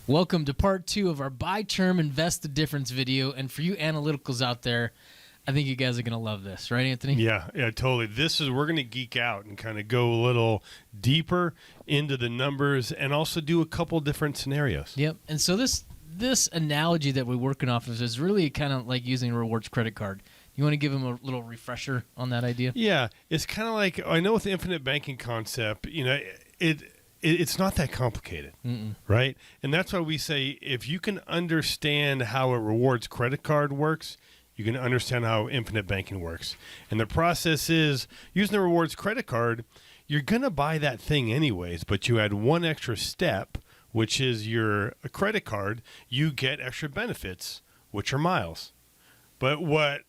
Welcome to part 2 of our buy term invest the difference video. And for you analyticals out there, I think you guys are going to love this, right, Anthony? Yeah, totally. We're going to geek out and kind of go a little deeper into the numbers and also do a couple different scenarios. Yep. And so this analogy that we're working off of is really kind of like using a rewards credit card. You want to give them a little refresher on that idea? Yeah, it's kind of like, I know with the infinite banking concept, it's not that complicated, right? And that's why we say if you can understand how a rewards credit card works, you can understand how infinite banking works. And the process is, using the rewards credit card, you're going to buy that thing anyways, but you add one extra step, which is your credit card, you get extra benefits, which are miles. But what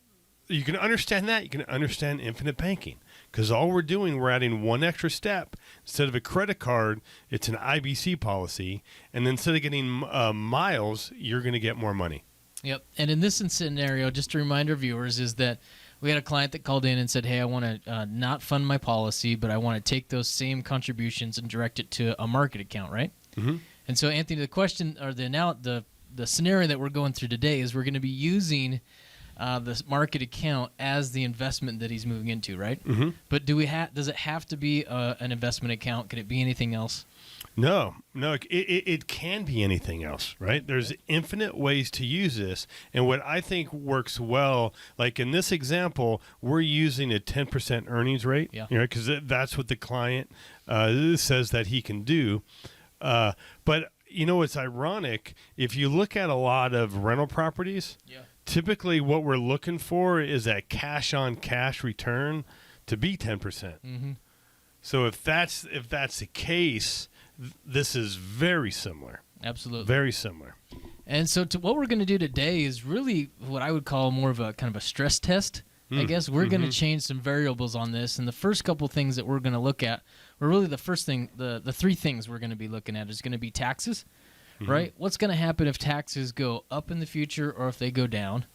you can understand that, you can understand infinite banking. Because all we're doing, we're adding one extra step. Instead of a credit card, it's an IBC policy. And then instead of getting miles, you're going to get more money. Yep. And in this scenario, just to remind our viewers, is that we had a client that called in and said, hey, I want to not fund my policy, but I want to take those same contributions and direct it to a market account, right? Mm-hmm. And so, Anthony, the question or the scenario that we're going through today is we're going to be using this market account as the investment that he's moving into, right? Mm-hmm. But does it have to be an investment account? Can it be anything else? No, it can be anything else, right? There's infinite ways to use this. And what I think works well, like in this example, we're using a 10% earnings rate, because that's what the client says that he can do. But, it's ironic. If you look at a lot of rental properties, typically what we're looking for is that cash-on-cash return to be 10%. Mm-hmm. So if that's the case, this is very similar. Absolutely. Very similar. And so what we're going to do today is really what I would call more of a kind of a stress test. I guess we're going to change some variables on this. And the first couple things that we're going to look at, or really the first thing, the three things we're going to be looking at is going to be taxes, right? What's going to happen if taxes go up in the future or if they go down?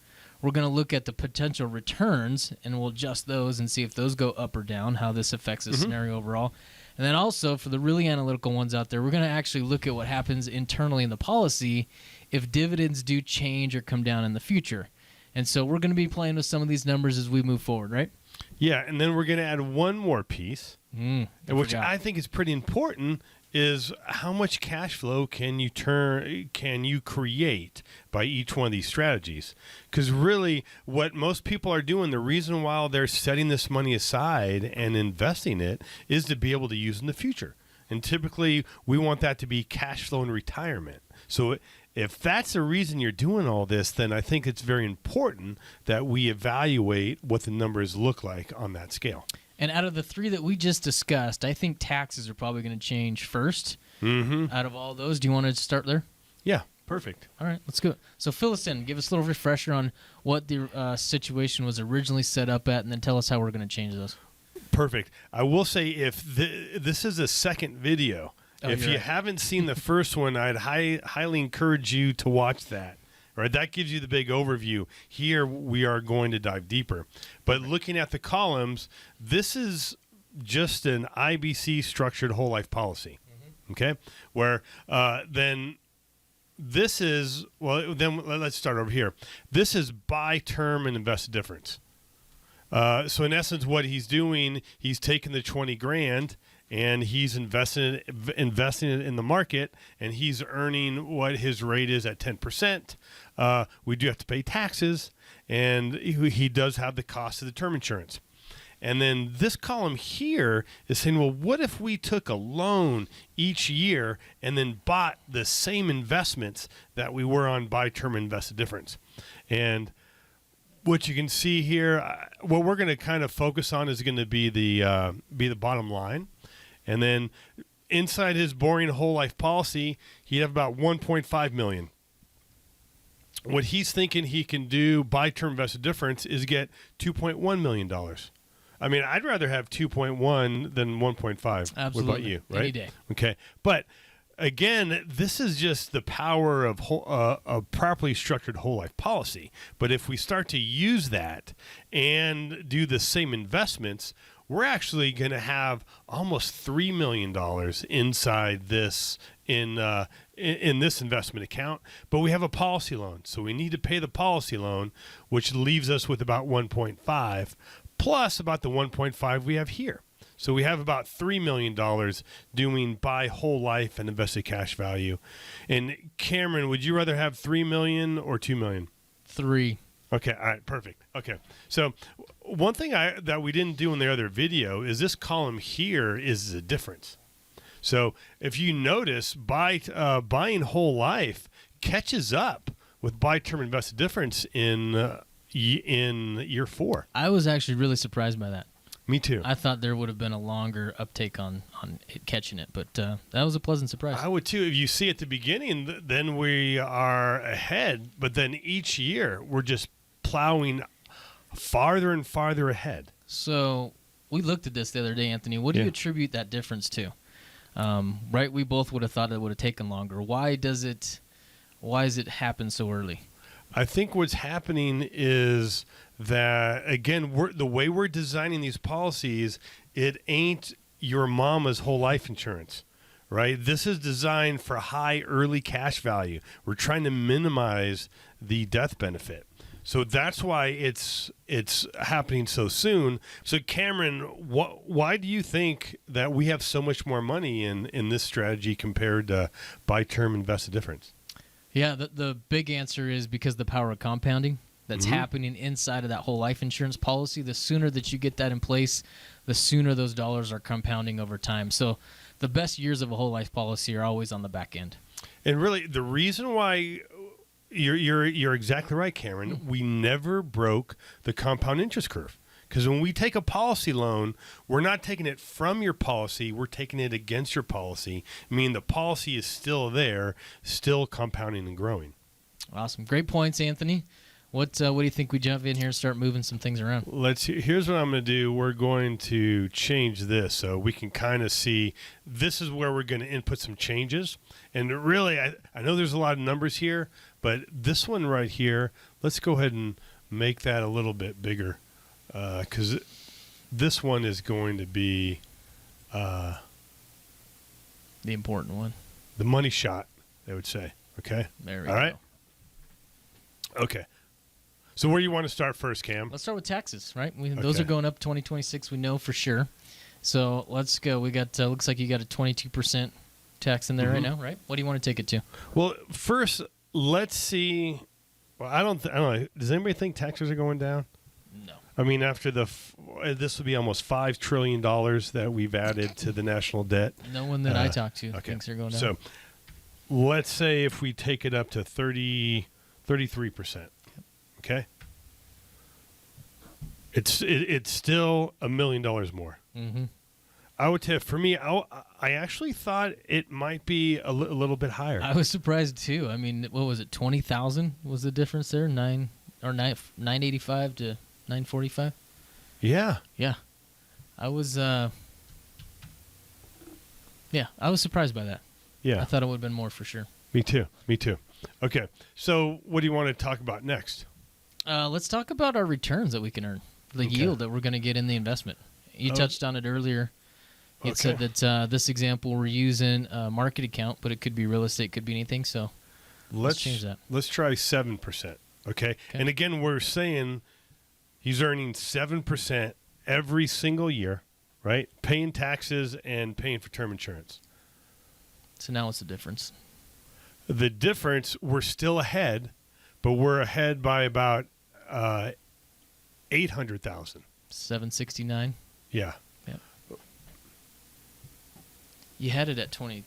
We're going to look at the potential returns, and we'll adjust those and see if those go up or down, how this affects the scenario overall. And then also, for the really analytical ones out there, we're going to actually look at what happens internally in the policy if dividends do change or come down in the future. And so we're going to be playing with some of these numbers as we move forward, right? Yeah, and then we're going to add one more piece, which I think is pretty important, is how much cash flow can you create by each one of these strategies? Because really, what most people are doing, the reason why they're setting this money aside and investing it is to be able to use in the future. And typically, we want that to be cash flow in retirement. So if that's the reason you're doing all this, then I think it's very important that we evaluate what the numbers look like on that scale. And out of the three that we just discussed, I think taxes are probably going to change first. Out of all those, do you want to start there? Yeah, perfect. All right, let's go. So fill us in. Give us a little refresher on what the situation was originally set up at, and then tell us how we're going to change those. Perfect. I will say if this is a second video, if you haven't seen the first one, I'd highly encourage you to watch that. Right, that gives you the big overview. Here we are going to dive deeper. But looking at the columns, this is just an IBC structured whole life policy. Okay? Where then this is, then let's start over here. This is buy term and invest the difference. So in essence, what he's doing, he's taking the 20 grand and he's investing it in the market, and he's earning what his rate is at 10%. We do have to pay taxes, and he does have the cost of the term insurance. And then this column here is saying, well, what if we took a loan each year and then bought the same investments that we were on buy term invest the difference? And what you can see here, what we're going to kind of focus on is going to be the bottom line. And then inside his boring whole life policy, he'd have about $1.5 million. What he's thinking he can do by term invested difference is get $2.1 million. I mean, I'd rather have 2.1 than 1.5. Absolutely. What about you? Right? Any day. Okay. But again, this is just the power of a properly structured whole life policy. But if we start to use that and do the same investments, we're actually going to have almost $3 million inside this in in this investment account, but we have a policy loan. So we need to pay the policy loan, which leaves us with about 1.5 plus about the 1.5 we have here. So we have about $3 million doing buy whole life and invested cash value. And Cameron, would you rather have $3 million or $2 million? 3. Okay, all right, perfect. Okay, so one thing that we didn't do in the other video is this column here is the difference. So if you notice, buying whole life catches up with buy term invested difference in year 4. I was actually really surprised by that. Me too. I thought there would have been a longer uptake on it catching it, but that was a pleasant surprise. I would too. If you see at the beginning, then we are ahead, but then each year we're just plowing farther and farther ahead. So we looked at this the other day, Anthony. What do you attribute that difference to? Right, we both would have thought it would have taken longer. Why does it happen so early? I think what's happening is that, again, the way we're designing these policies, it ain't your mama's whole life insurance, right? This is designed for high early cash value. We're trying to minimize the death benefit. So that's why it's happening so soon. So Cameron, why do you think that we have so much more money in this strategy compared to buy term invested difference? Yeah, the big answer is because the power of compounding that's happening inside of that whole life insurance policy. The sooner that you get that in place, the sooner those dollars are compounding over time. So the best years of a whole life policy are always on the back end. And really, the reason why you're exactly right, Cameron. We never broke the compound interest curve. Because when we take a policy loan, we're not taking it from your policy, we're taking it against your policy, meaning the policy is still there, still compounding and growing. Awesome. Great points, Anthony. What do you think we jump in here and start moving some things around? Here's what I'm going to do. We're going to change this so we can kind of see this is where we're going to input some changes. And really, I know there's a lot of numbers here, but this one right here, let's go ahead and make that a little bit bigger. Because this one is going to be the important one. The money shot, they would say. Okay? There we go. All right? Okay. So where do you want to start first, Cam? Let's start with taxes, right? Those are going up 2026, we know for sure. So let's go. We got, looks like you got a 22% tax in there right now, right? What do you want to take it to? Well, first, let's see. Well, I don't know. Does anybody think taxes are going down? No. I mean, after this will be almost $5 trillion that we've added to the national debt. No one that I talk to thinks they're going down. So let's say if we take it up to 33%, okay? It's still $1 million more. Mm-hmm. I would tell for me, I actually thought it might be a little bit higher. I was surprised too. I mean, what was it? 20,000 was the difference there. 985 to 945. Yeah. I was surprised by that. Yeah. I thought it would have been more for sure. Me too. Okay. So what do you want to talk about next? Let's talk about our returns that we can earn, the yield that we're going to get in the investment. You touched on it earlier. It said that this example we're using a market account, but it could be real estate, could be anything. So let's change that. Let's try 7%. Okay. And again, we're saying he's earning 7% every single year, right? Paying taxes and paying for term insurance. So now what's the difference? The difference, we're still ahead, but we're ahead by about 800,000. 769. Yeah. You had it at 20.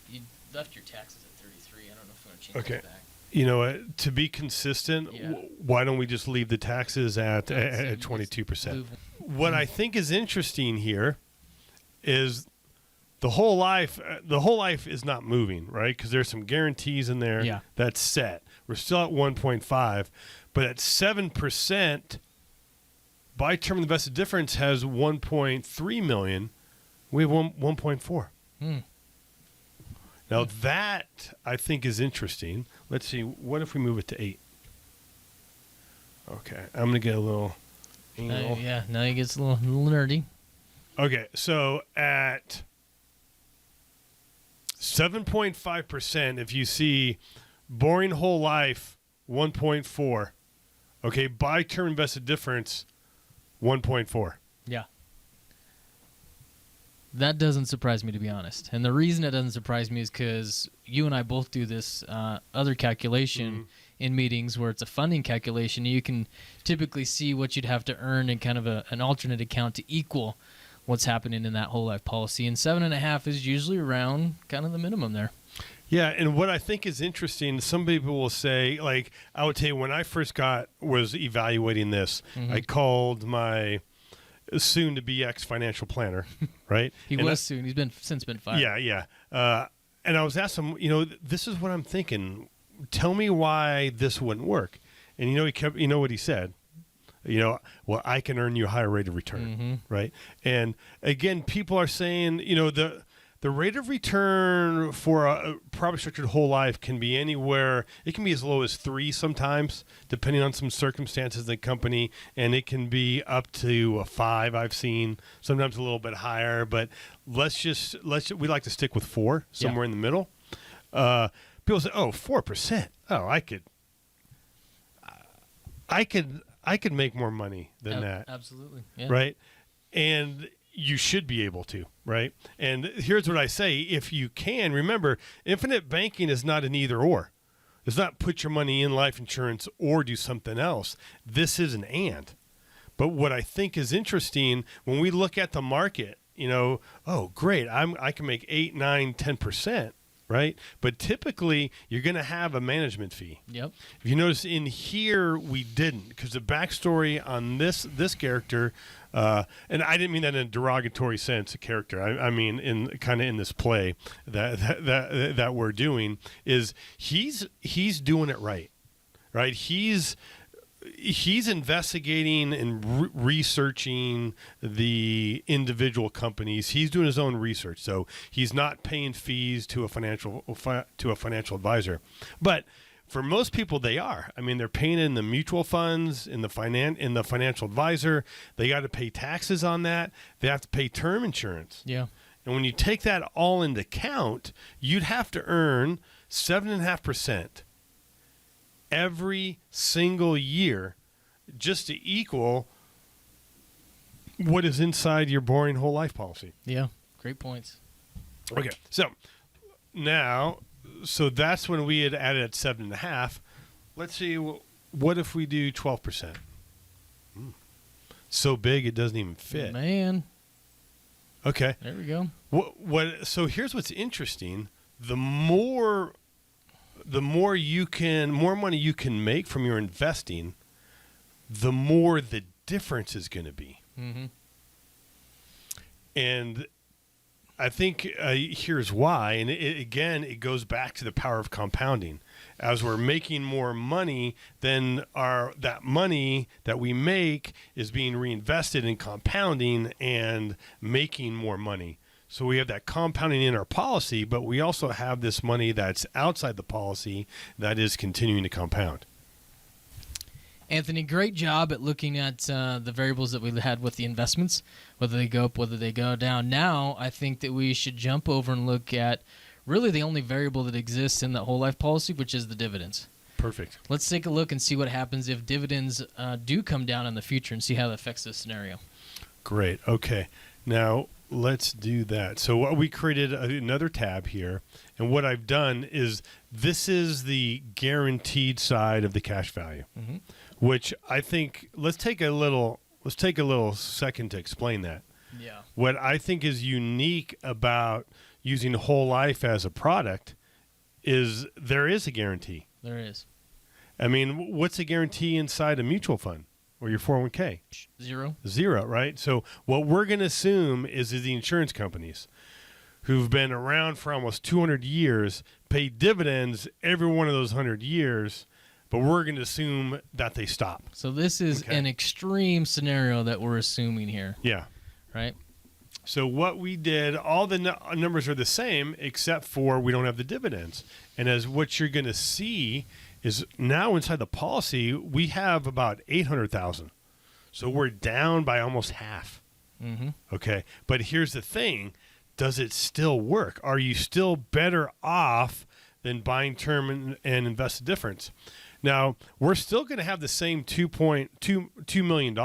You left your taxes at 33. I don't know if you want to change that back. You know, to be consistent, why don't we just leave the taxes at 22%? What I think is interesting here is the whole life is not moving, right? Because there's some guarantees in there that's set. We're still at 1.5, but at 7%, buy term invested difference has 1.3 million. We have 1.4. Now that I think is interesting. Let's see. What if we move it to 8? Okay, I'm gonna get a little anal. Now it gets a little nerdy. Okay, so at 7.5%. If you see boring whole life, 1.4. Okay, buy term invested difference, 1.4. Yeah. That doesn't surprise me, to be honest. And the reason it doesn't surprise me is because you and I both do this other calculation in meetings where it's a funding calculation. You can typically see what you'd have to earn in kind of an alternate account to equal what's happening in that whole life policy. And 7.5 is usually around kind of the minimum there. Yeah, and what I think is interesting, some people will say, like, I would tell you when I first was evaluating this, I called my soon-to-be ex-financial planner, right? He's since been fired. Yeah. And I was asking him, this is what I'm thinking. Tell me why this wouldn't work. And, you know what he said? Well, I can earn you a higher rate of return, right? And, again, people are saying, the rate of return for a properly structured whole life can be anywhere. It can be as low as 3 sometimes, depending on some circumstances of the company, and it can be up to a 5. I've seen sometimes a little bit higher, but we like to stick with 4, somewhere in the middle. People say, "Oh, 4%. Oh, I could make more money than that." Absolutely, yeah. Right, and you should be able to, right? And here's what I say. If you can, remember, infinite banking is not an either or. It's not put your money in life insurance or do something else. This is an and. But what I think is interesting, when we look at the market, oh, great, I can make 8, 9, 10%, right? But typically, you're going to have a management fee. Yep. If you notice in here, we didn't, because the backstory on this character, and I didn't mean that in a derogatory sense, a character. I mean in this play that we're doing, is he's doing it right? He's investigating and researching the individual companies. He's doing his own research, so he's not paying fees to a financial advisor. But for most people, they are. I mean, they're paying in the mutual funds, in the financial advisor. They got to pay taxes on that. They have to pay term insurance. Yeah. And when you take that all into account, you'd have to earn 7.5% every single year just to equal what is inside your boring whole life policy. Yeah, great points. Okay, so that's when we had added at 7.5. Let's see, what if we do 12%? So big it doesn't even fit. Man. Okay. There we go. So here's what's interesting. The more money you can make from your investing, the more the difference is going to be. Mm-hmm. And I think here's why. And it goes back to the power of compounding. As we're making more money, then that money that we make is being reinvested in compounding and making more money. So we have that compounding in our policy, but we also have this money that's outside the policy that is continuing to compound. Anthony, great job at looking at the variables that we had with the investments, whether they go up, whether they go down. Now, I think that we should jump over and look at really the only variable that exists in that whole life policy, which is the dividends. Perfect. Let's take a look and see what happens if dividends do come down in the future and see how that affects this scenario. Great. Okay. Now, let's do that. So we created another tab here, and what I've done is this is the guaranteed side of the cash value, which I think let's take a little second to explain that. Yeah. What I think is unique about using whole life as a product is there is a guarantee. There is. I mean, what's a guarantee inside a mutual fund? Or your 401k? Zero, right? So what we're going to assume is the insurance companies who've been around for almost 200 years pay dividends every one of those 100 years, but we're going to assume that they stop. So this is an extreme scenario that we're assuming here. Yeah. Right? So what we did, all the numbers are the same except for we don't have the dividends. And as what you're going to see is now inside the policy, we have about 800,000. So we're down by almost half. Mm-hmm. Okay. But here's the thing. does it still work? Are you still better off than buying term and invest the difference? Now, we're still going to have the same $2 million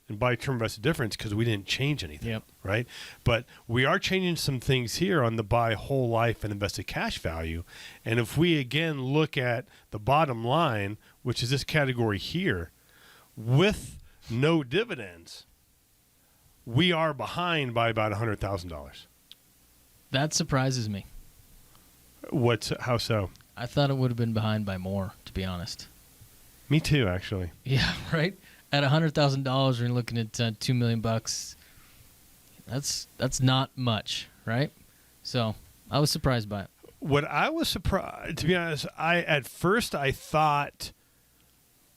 and buy term invest the difference because we didn't change anything, right? But we are changing some things here on the buy whole life and invested cash value. And if we, again, look at the bottom line, which is this category here, with no dividends, we are behind by about $100,000. That surprises me. How so? I thought it would have been behind by more, to be honest. Me too, actually. Yeah, right? At $100,000, we're looking at $2 million. That's not much, right? So I was surprised by it. What I was surprised, to be honest, at first I thought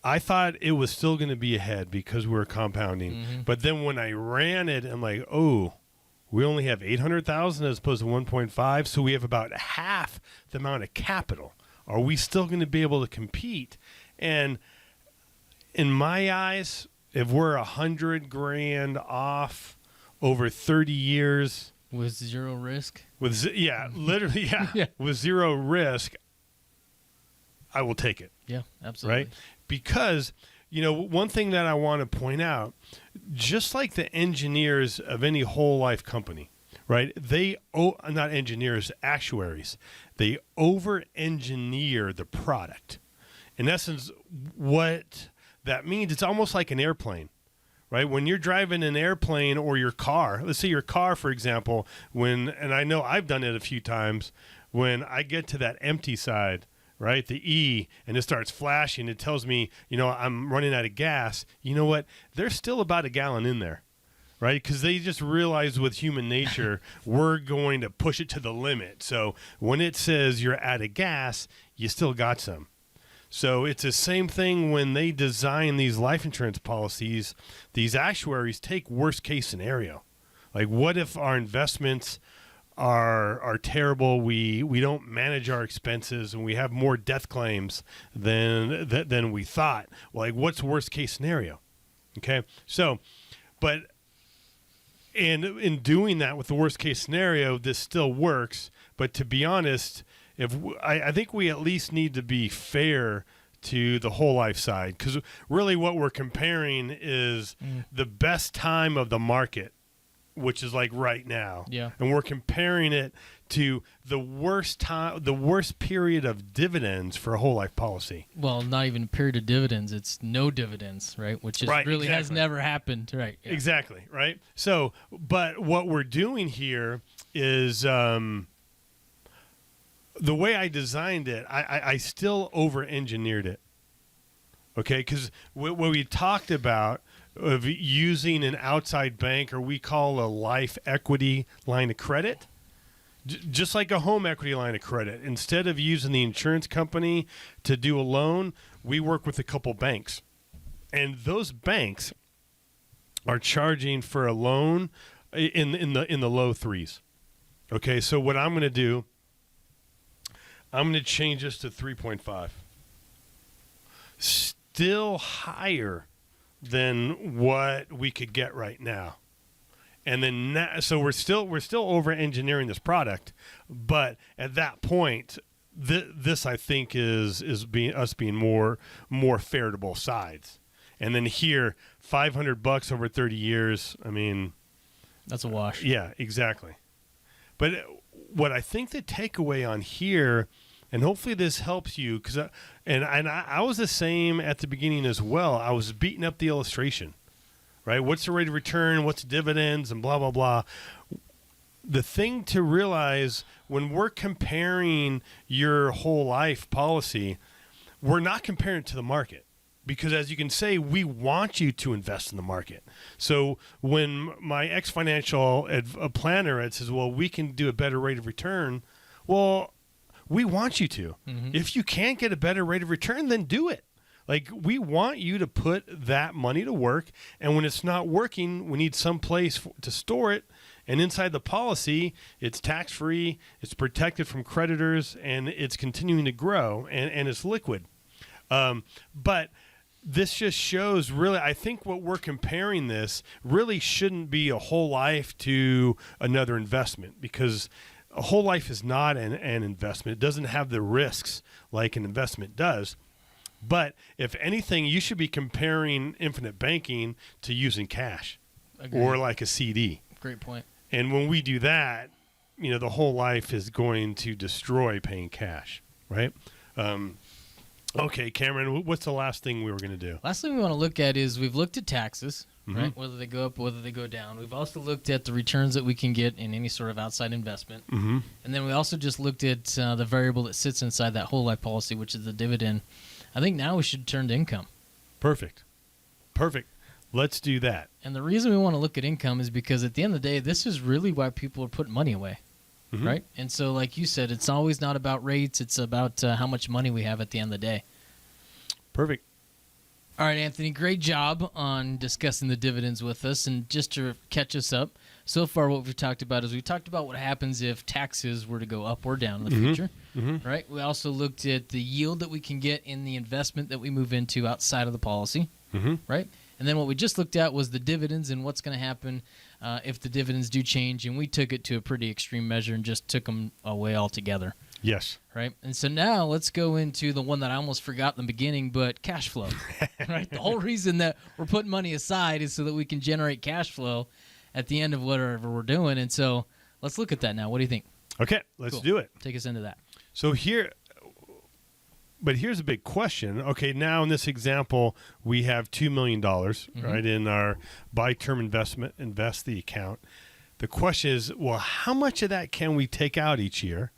it was still going to be ahead because we were compounding. Mm-hmm. But then when I ran it, I'm like, oh, we only have 800,000 as opposed to 1.5, so we have about half the amount of capital. Are we still going to be able to compete? And in my eyes, if we're $100,000 off over 30 years with zero risk, literally, with zero risk, I will take it. Yeah, absolutely. Right? Because, one thing that I want to point out, just like the engineers of any whole life company, right? Not engineers, actuaries. They over-engineer the product. In essence, what that means, it's almost like an airplane, right? When you're driving an airplane or your car, let's say your car, for example, and I know I've done it a few times, when I get to that empty side, right, the E, and it starts flashing, it tells me, I'm running out of gas. You know what? There's still about a gallon in there, right? Because they just realize with human nature, we're going to push it to the limit. So when it says you're out of gas, you still got some. So it's the same thing when they design these life insurance policies. These actuaries take worst case scenario. Like, what if our investments are terrible? We don't manage our expenses and we have more death claims than we thought. Well, like, what's worst case scenario? Okay, so, and in doing that with the worst case scenario, this still works. But to be honest, I think we at least need to be fair to the whole life side, because really what we're comparing is the best time of the market, which is like right now. Yeah. And we're comparing it to the worst time, the worst period of dividends for a whole life policy. Well, not even a period of dividends. It's no dividends, right? Which is really has never happened, right? Yeah. Exactly, right? So, but what we're doing here is the way I designed it, I still over-engineered it. Okay, because what we talked about of using an outside bank, or we call a life equity line of credit, just like a home equity line of credit. Instead of using the insurance company to do a loan, we work with a couple banks. And those banks are charging for a loan in the low threes. Okay, so what I'm going to do, I'm going to change this to 3.5. Still higher than what we could get right now. And then so we're still over engineering this product, but at that point, this I think is being more fair to both sides. And then here, $500 over 30 years. I mean, that's a wash. Yeah, exactly. But what I think the takeaway on here, and hopefully this helps you, because I was the same at the beginning as well. I was beating up the illustration, right? What's the rate of return? What's dividends? And blah, blah, blah. The thing to realize when we're comparing your whole life policy, we're not comparing it to the market. Because as you can say, we want you to invest in the market. So when my ex-financial planner says, well, we can do a better rate of return, well, we want you to. Mm-hmm. If you can't get a better rate of return, then do it. Like, we want you to put that money to work, and when it's not working, we need some place to store it. And inside the policy, it's tax-free, it's protected from creditors, and it's continuing to grow, and it's liquid. But this just shows really, I think what we're comparing this really shouldn't be a whole life to another investment, because a whole life is not an investment. It doesn't have the risks like an investment does. But if anything, you should be comparing infinite banking to using cash. Agreed. Or like a CD. Great point. And when we do that, the whole life is going to destroy paying cash, right? Okay, Cameron, what's the last thing we were going to do? Last thing we want to look at is we've looked at taxes, right? Whether they go up, whether they go down. We've also looked at the returns that we can get in any sort of outside investment. And then we also just looked at the variable that sits inside that whole life policy, which is the dividend. I think now we should turn to income. Perfect. Let's do that. And the reason we want to look at income is because at the end of the day, this is really why people are putting money away, right? And so like you said, it's always not about rates. It's about how much money we have at the end of the day. Perfect. All right, Anthony, great job on discussing the dividends with us. And just to catch us up, so far what we've talked about is we talked about what happens if taxes were to go up or down in the future, right? We also looked at the yield that we can get in the investment that we move into outside of the policy, right? And then what we just looked at was the dividends and what's going to happen if the dividends do change. And we took it to a pretty extreme measure and just took them away altogether. Yes. Right. And so now let's go into the one that I almost forgot in the beginning, but cash flow. Right. The whole reason that we're putting money aside is so that we can generate cash flow at the end of whatever we're doing. And so let's look at that now. What do you think? Okay, let's do it. Take us into that. So here's a big question. Okay, now in this example, we have $2 million, right, in our buy term invest the account. The question is, well, how much of that can we take out each year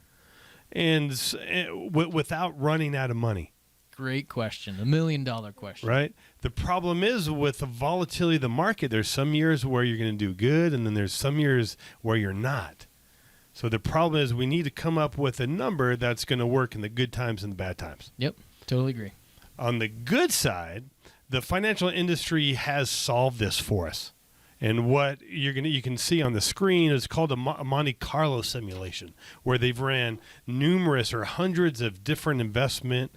and without running out of money? Great question. $1 million question. Right? The problem is with the volatility of the market, there's some years where you're going to do good, and then there's some years where you're not. So the problem is we need to come up with a number that's going to work in the good times and the bad times. Yep, totally agree. On the good side, the financial industry has solved this for us. And what you can see on the screen is called a Monte Carlo simulation, where they've ran numerous or hundreds of different investment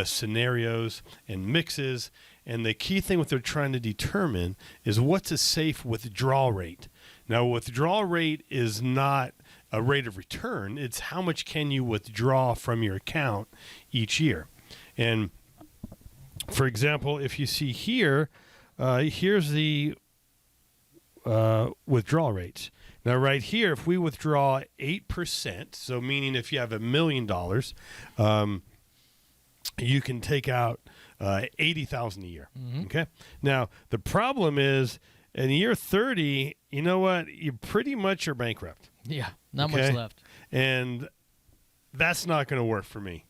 scenarios and mixes. And the key thing what they're trying to determine is what's a safe withdrawal rate. Now, withdrawal rate is not a rate of return. It's how much can you withdraw from your account each year. And, for example, if you see here, here's the withdrawal rates. Now, right here, if we withdraw 8%, so meaning if you have $1 million, you can take out $80,000 a year. Okay. Now, the problem is in year 30, you know what? You pretty much are bankrupt. Yeah, not much left. And that's not going to work for me.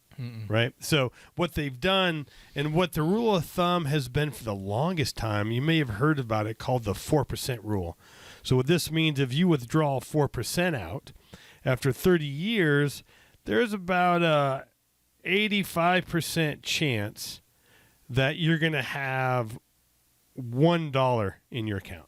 Right? So what they've done and what the rule of thumb has been for the longest time, you may have heard about it, called the 4% rule. So what this means, if you withdraw 4% out, after 30 years, there's about a 85% chance that you're going to have $1 in your account,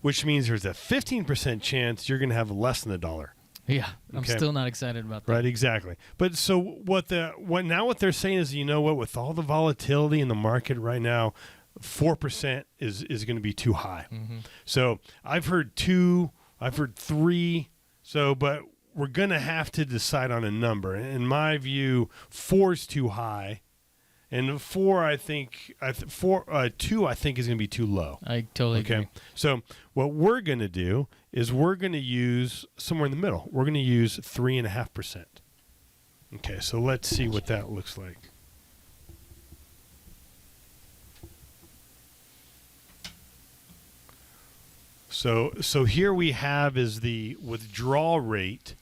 which means there's a 15% chance you're going to have less than $1. Yeah, I'm still not excited about that. Right, exactly. But so what they're saying is, you know what, with all the volatility in the market right now, 4% is going to be too high. So I've heard 2, I've heard 3. So, but we're going to have to decide on a number. In my view, 4 is too high. And 4, I think, 2, I think is going to be too low. I totally agree. So what we're going to do is we're going to use somewhere in the middle. We're going to use 3.5%. Okay, so let's see what that looks like. So here we have is the withdrawal rate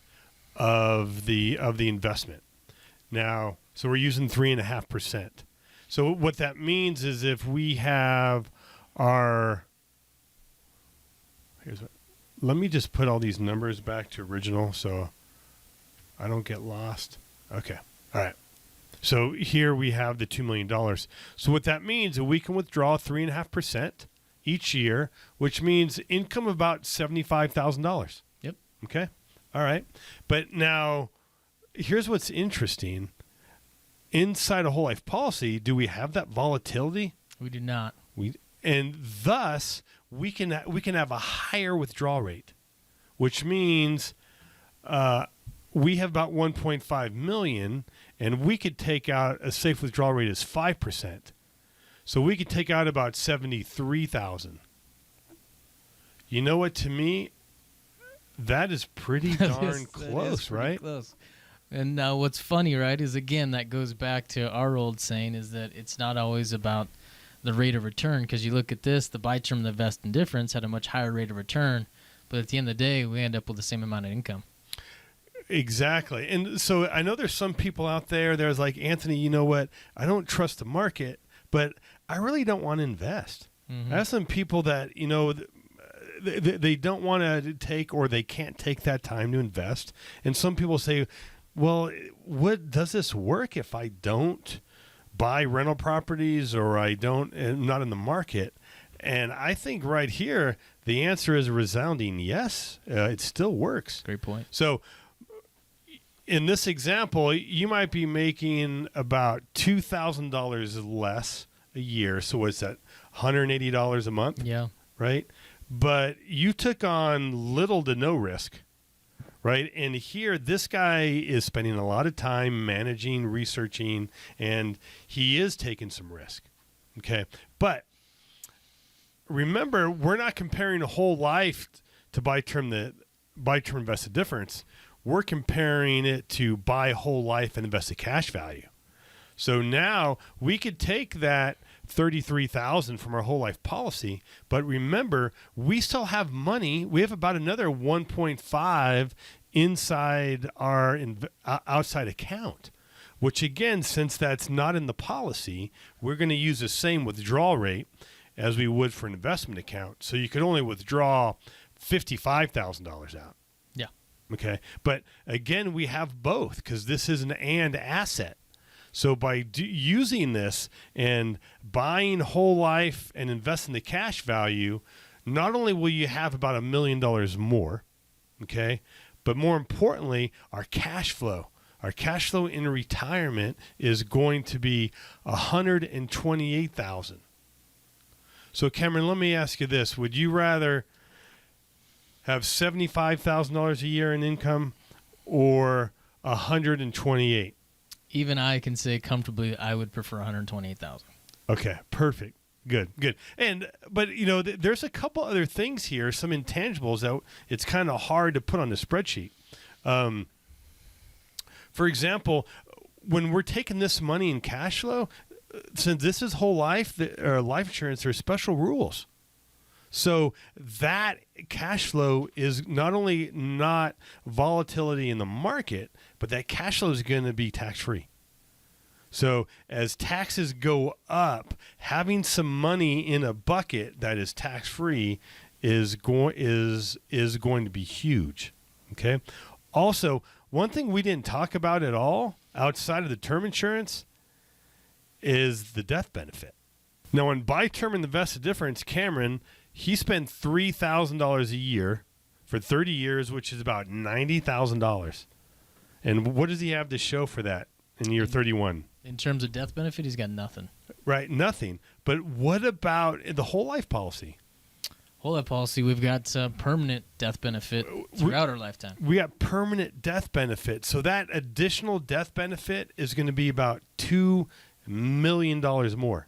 of the investment. Now, so we're using 3.5%. So what that means is if we have let me just put all these numbers back to original so I don't get lost. Okay. All right. So here we have the $2 million. So what that means is we can withdraw 3.5% each year, which means income about $75,000. Yep. Okay. All right. But now here's what's interesting. inside a whole life policy, do we have that volatility? We do not. And thus we can have a higher withdrawal rate, which means we have about 1.5 million, and we could take out a safe withdrawal rate is 5%. So we could take out about 73,000. You know what? To me, that is pretty darn close, right? Close. And now what's funny, right, is again, that goes back to our old saying is that it's not always about the rate of return, because you look at this, the buy term, the vest and difference had a much higher rate of return, but at the end of the day, we end up with the same amount of income. Exactly. And so I know there's some people out there, there's like, Anthony, you know what? I don't trust the market, but I really don't want to invest. Mm-hmm. I have some people that, you know, they don't want to take, or they can't take that time to invest. And some people say, well, what does this work if I don't buy rental properties, or I'm not in the market? And I think right here, the answer is a resounding yes. It still works. Great point. So in this example, you might be making about $2,000 less a year. So what's that? $180 a month? Yeah. Right? But you took on little to no risk. Right? And here, this guy is spending a lot of time managing, researching, and he is taking some risk. Okay? But remember, we're not comparing a whole life to buy term invested difference. We're comparing it to buy whole life and invested cash value. So now we could take that $33,000 from our whole life policy, but remember, we still have money. We have about another 1.5 inside our outside account, which again, since that's not in the policy, we're going to use the same withdrawal rate as we would for an investment account. So you could only withdraw $55,000 out. Yeah. Okay. But again, we have both, because this is an and asset. So by using this and buying whole life and investing the cash value, not only will you have about $1 million more, okay, but more importantly, our cash flow in retirement is going to be $128,000. So Cameron, let me ask you this: would you rather have $75,000 a year in income or $128,000? Even I can say comfortably I would prefer $128,000. Okay, perfect. Good. But you know, there's a couple other things here, some intangibles that it's kind of hard to put on the spreadsheet. For example, when we're taking this money in cash flow, since this is whole life or life insurance, there's special rules. So that cash flow is not only not volatility in the market, but that cash flow is going to be tax-free. So as taxes go up, having some money in a bucket that is tax-free is going to be huge. Okay. Also, one thing we didn't talk about at all outside of the term insurance is the death benefit. Now, on buy term and invested difference, Cameron, he spent $3,000 a year for 30 years, which is about $90,000. And what does he have to show for that in year 31? In terms of death benefit, he's got nothing. Right, nothing. But what about the whole life policy? Whole life policy, we've got permanent death benefit throughout our lifetime. We got permanent death benefit. So that additional death benefit is going to be about $2 million more.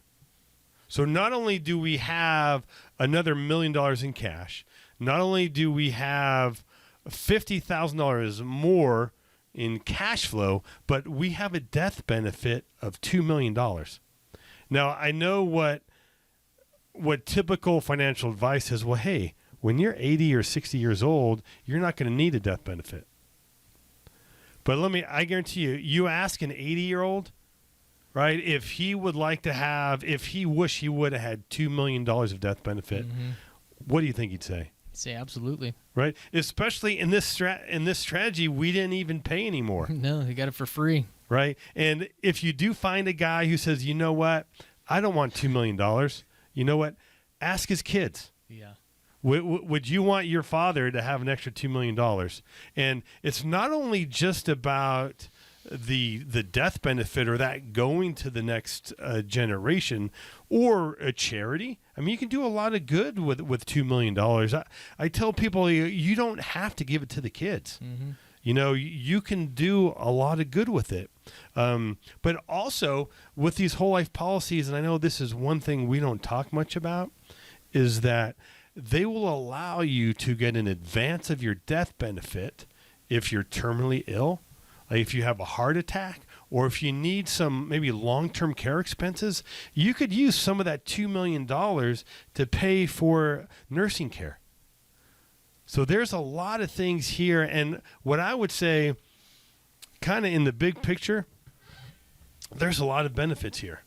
So not only do we have another $1 million in cash, not only do we have $50,000 more in cash flow, but we have a death benefit of $2 million. Now, I know what typical financial advice is. Well, hey, when you're 80 or 60 years old, you're not going to need a death benefit. But I guarantee you ask an 80-year-old, right, if he would like to have, if he wish he would have had $2 million of death benefit, what do you think he'd say? Say absolutely. Right? Especially in this strategy, we didn't even pay anymore. No, he got it for free. Right? And if you do find a guy who says, you know what, I don't want $2 million, you know what, ask his kids. Yeah. Would you want your father to have an extra $2 million? And it's not only just about the death benefit or that going to the next generation or a charity. I mean, you can do a lot of good with $2 million. I tell people you don't have to give it to the kids. Mm-hmm. You know, you can do a lot of good with it. But also with these whole life policies, and I know this is one thing we don't talk much about, is that they will allow you to get an advance of your death benefit if you're terminally ill, like if you have a heart attack, or if you need some maybe long-term care expenses. You could use some of that $2 million to pay for nursing care. So there's a lot of things here, and what I would say, kind of in the big picture, there's a lot of benefits here,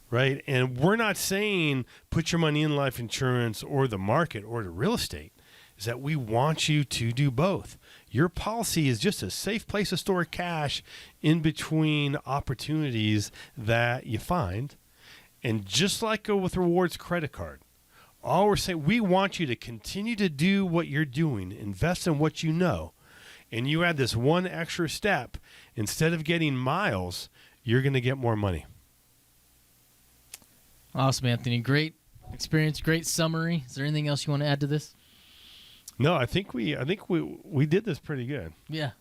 right? And we're not saying put your money in life insurance or the market or the real estate. Is that we want you to do both. Your policy is just a safe place to store cash in between opportunities that you find. And just like go with Rewards credit card, all we're saying, we want you to continue to do what you're doing, invest in what you know, and you add this one extra step. Instead of getting miles, you're going to get more money. Awesome, Anthony. Great experience, great summary. Is there anything else you want to add to this? No, I think we did this pretty good. Yeah.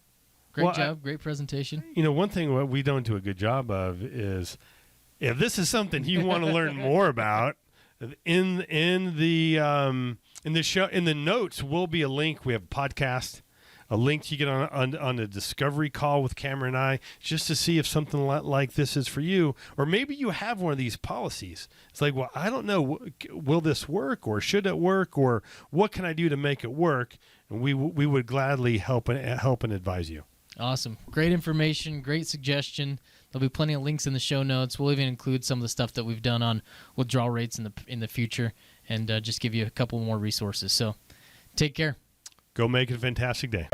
Great job. Great presentation. You know, one thing what we don't do a good job of is, if this is something you want to learn more about, in the show, in the notes will be a link. We have a podcast, a link you get on a discovery call with Cameron and I, just to see if something like this is for you, or maybe you have one of these policies. It's like, well, I don't know, will this work, or should it work, or what can I do to make it work? And we would gladly help and advise you. Awesome, great information, great suggestion. There'll be plenty of links in the show notes. We'll even include some of the stuff that we've done on withdrawal rates in the future, and just give you a couple more resources. So, take care. Go make it a fantastic day.